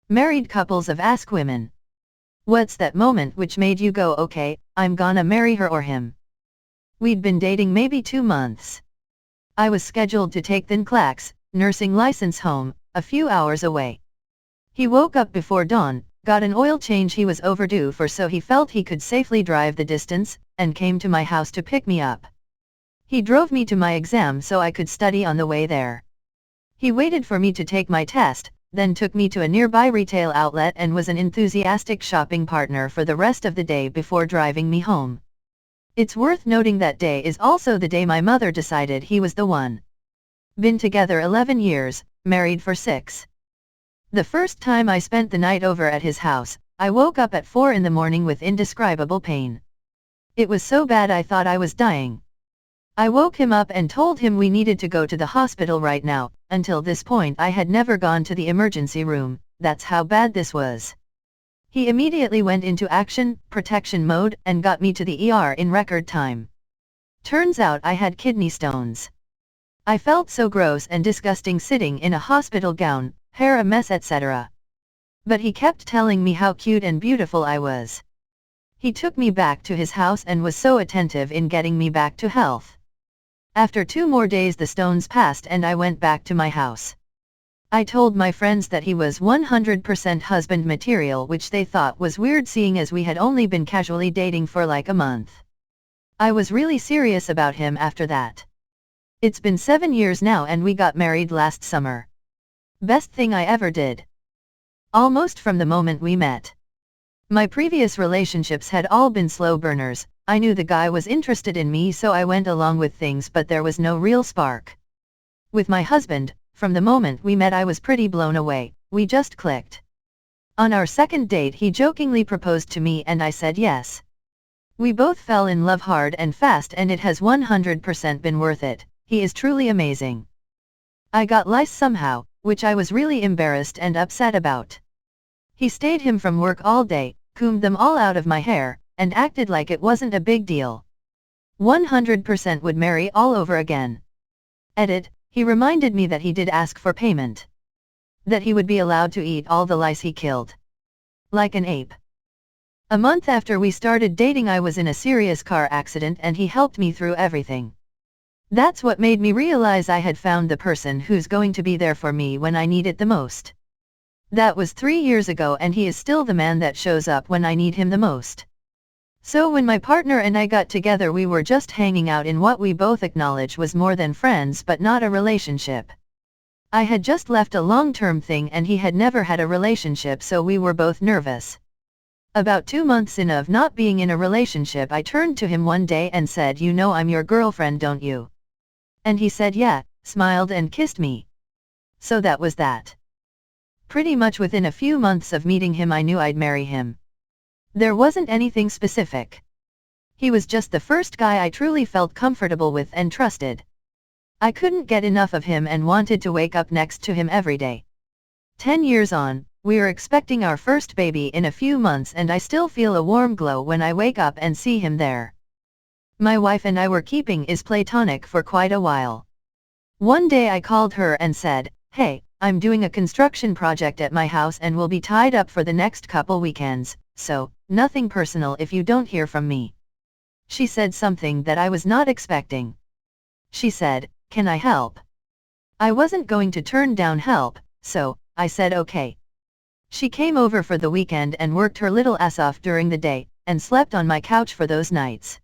Married couples of AskWomen. What's that moment which made you go, okay, I'm gonna marry her or him? We'd been dating maybe 2 months. I was scheduled to take the NCLEX, nursing license home, a few hours away. He woke up before dawn, got an oil change he was overdue for so he felt he could safely drive the distance, and came to my house to pick me up. He drove me to my exam so I could study on the way there. He waited for me to take my test, then took me to a nearby retail outlet and was an enthusiastic shopping partner for the rest of the day before driving me home. It's worth noting that day is also the day my mother decided he was the one. Been together 11 years, married for 6. The first time I spent the night over at his house, I woke up at 4 in the morning with indescribable pain. It was so bad I thought I was dying. I woke him up and told him we needed to go to the hospital right now. Until this point I had never gone to the emergency room, that's how bad this was. He immediately went into action, protection mode, and got me to the ER in record time. Turns out I had kidney stones. I felt so gross and disgusting sitting in a hospital gown, hair a mess, etc. But he kept telling me how cute and beautiful I was. He took me back to his house and was so attentive in getting me back to health. After 2 more days the stones passed and I went back to my house. I told my friends that he was 100% husband material, which they thought was weird seeing as we had only been casually dating for like a month. I was really serious about him after that. It's been 7 years now and we got married last summer. Best thing I ever did. Almost from the moment we met. My previous relationships had all been slow burners. I knew the guy was interested in me so I went along with things, but there was no real spark. With my husband, from the moment we met I was pretty blown away, we just clicked. On our second date he jokingly proposed to me and I said yes. We both fell in love hard and fast and it has 100% been worth it. He is truly amazing. I got lice somehow, which I was really embarrassed and upset about. He stayed home from work all day, combed them all out of my hair, and acted like it wasn't a big deal. 100% would marry all over again. Edit, he reminded me that he did ask for payment. That he would be allowed to eat all the lice he killed. Like an ape. A month after we started dating I was in a serious car accident and he helped me through everything. That's what made me realize I had found the person who's going to be there for me when I need it the most. That was 3 years ago and he is still the man that shows up when I need him the most. So when my partner and I got together we were just hanging out in what we both acknowledge was more than friends but not a relationship. I had just left a long-term thing and he had never had a relationship so we were both nervous. About 2 months in of not being in a relationship I turned to him one day and said, "You know I'm your girlfriend, don't you?" And he said yeah, smiled and kissed me. So that was that. Pretty much within a few months of meeting him I knew I'd marry him. There wasn't anything specific. He was just the first guy I truly felt comfortable with and trusted. I couldn't get enough of him and wanted to wake up next to him every day. 10 years on, we are expecting our first baby in a few months and I still feel a warm glow when I wake up and see him there. My wife and I were keeping it platonic for quite a while. One day I called her and said, "Hey, I'm doing a construction project at my house and will be tied up for the next couple weekends, so, nothing personal if you don't hear from me." She said something that I was not expecting. She said, "Can I help?" I wasn't going to turn down help, so I said okay. She came over for the weekend and worked her little ass off during the day, and slept on my couch for those nights.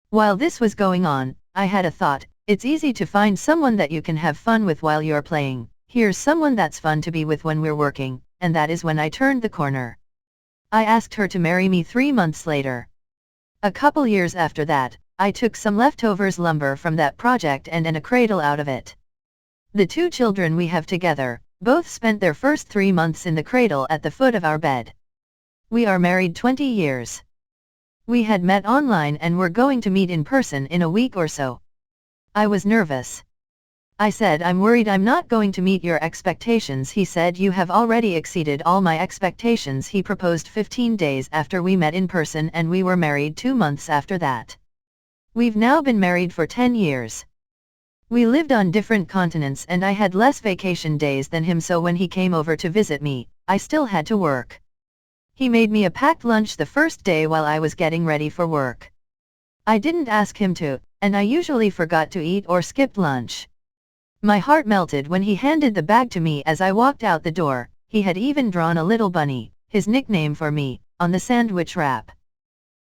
While this was going on, I had a thought, it's easy to find someone that you can have fun with while you're playing. Here's someone that's fun to be with when we're working, and that is when I turned the corner. I asked her to marry me 3 months later. A couple years after that, I took some leftovers lumber from that project and a cradle out of it. The 2 children we have together, both spent their first 3 months in the cradle at the foot of our bed. We are married 20 years. We had met online and were going to meet in person in a week or so. I was nervous. I said, "I'm worried I'm not going to meet your expectations." He said, "You have already exceeded all my expectations." He proposed 15 days after we met in person and we were married 2 months after that. We've now been married for 10 years. We lived on different continents and I had less vacation days than him, so when he came over to visit me, I still had to work. He made me a packed lunch the first day while I was getting ready for work. I didn't ask him to, and I usually forgot to eat or skipped lunch. My heart melted when he handed the bag to me as I walked out the door. He had even drawn a little bunny, his nickname for me, on the sandwich wrap.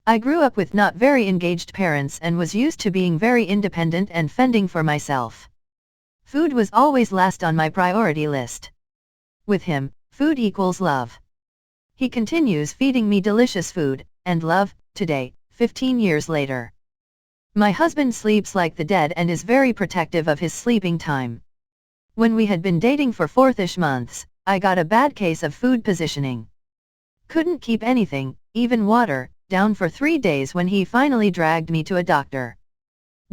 I grew up with not very engaged parents and was used to being very independent and fending for myself. Food was always last on my priority list. With him, food equals love. He continues feeding me delicious food, and love, today, 15 years later. My husband sleeps like the dead and is very protective of his sleeping time. When we had been dating for 4-ish months, I got a bad case of food positioning. Couldn't keep anything, even water, down for 3 days when he finally dragged me to a doctor.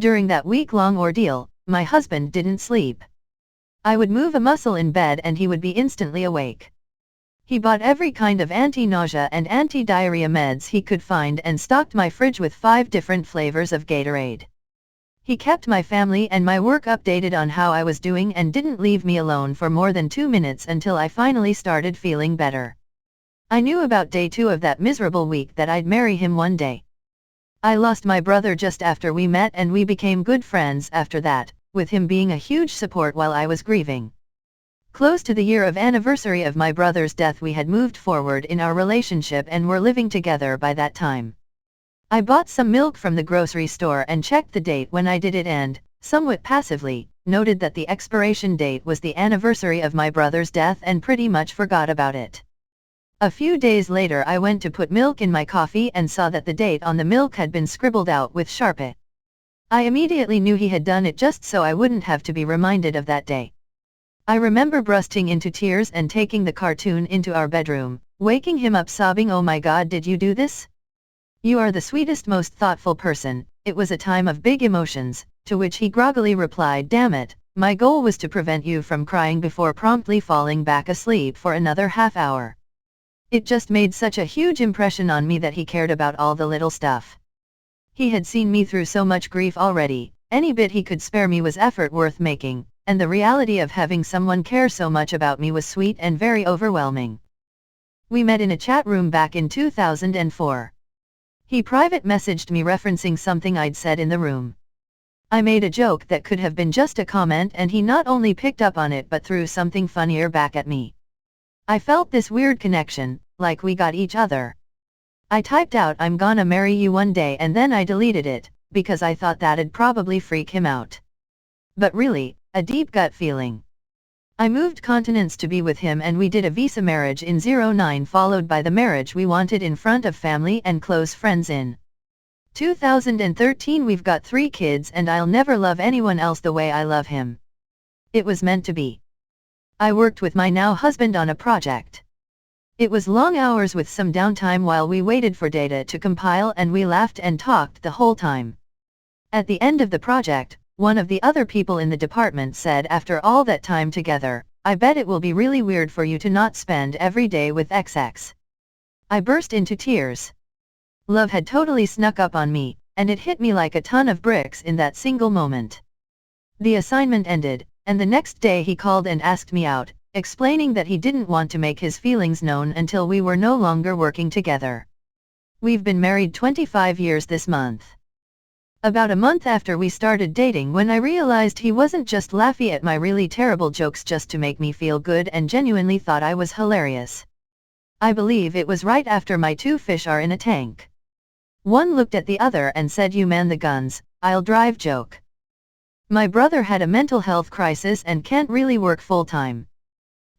During that week-long ordeal, my husband didn't sleep. I would move a muscle in bed and he would be instantly awake. He bought every kind of anti-nausea and anti-diarrhea meds he could find and stocked my fridge with 5 different flavors of Gatorade. He kept my family and my work updated on how I was doing and didn't leave me alone for more than 2 minutes until I finally started feeling better. I knew about day 2 of that miserable week that I'd marry him one day. I lost my brother just after we met and we became good friends after that, with him being a huge support while I was grieving. Close to the year of anniversary of my brother's death we had moved forward in our relationship and were living together by that time. I bought some milk from the grocery store and checked the date when I did it and, somewhat passively, noted that the expiration date was the anniversary of my brother's death and pretty much forgot about it. A few days later I went to put milk in my coffee and saw that the date on the milk had been scribbled out with Sharpie. I immediately knew he had done it just so I wouldn't have to be reminded of that day. I remember bursting into tears and taking the cartoon into our bedroom, waking him up sobbing, "Oh my God, did you do this? You are the sweetest, most thoughtful person." It was a time of big emotions, to which he groggily replied, "Damn it, my goal was to prevent you from crying before promptly falling back asleep for another half hour." It just made such a huge impression on me that he cared about all the little stuff. He had seen me through so much grief already, any bit he could spare me was effort worth making, and the reality of having someone care so much about me was sweet and very overwhelming. We met in a chat room back in 2004. He private messaged me referencing something I'd said in the room. I made a joke that could have been just a comment and he not only picked up on it but threw something funnier back at me. I felt this weird connection, like we got each other. I typed out, "I'm gonna marry you one day," and then I deleted it, because I thought that'd probably freak him out. But really, a deep gut feeling. I moved continents to be with him and we did a visa marriage in 2009 followed by the marriage we wanted in front of family and close friends in 2013. We've got 3 kids and I'll never love anyone else the way I love him. It was meant to be. I worked with my now husband on a project. It was long hours with some downtime while we waited for data to compile and we laughed and talked the whole time. At the end of the project, one of the other people in the department said, "After all that time together, I bet it will be really weird for you to not spend every day with XX." I burst into tears. Love had totally snuck up on me, and it hit me like a ton of bricks in that single moment. The assignment ended, and the next day he called and asked me out, explaining that he didn't want to make his feelings known until we were no longer working together. We've been married 25 years this month. About a month after we started dating when I realized he wasn't just laughing at my really terrible jokes just to make me feel good and genuinely thought I was hilarious. I believe it was right after my 2 fish are in a tank. One looked at the other and said, "You man the guns, I'll drive" joke. My brother had a mental health crisis and can't really work full-time.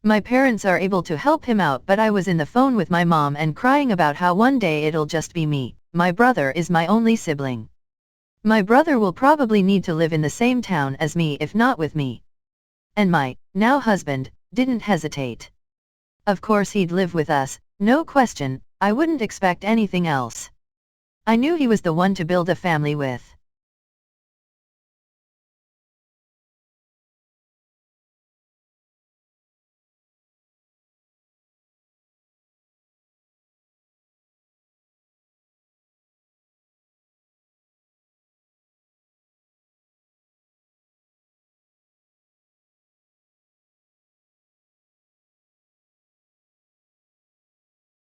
My parents are able to help him out, but I was in the phone with my mom and crying about how one day it'll just be me. My brother is my only sibling. My brother will probably need to live in the same town as me if not with me. And my, now husband, didn't hesitate. Of course he'd live with us, no question, I wouldn't expect anything else. I knew he was the one to build a family with.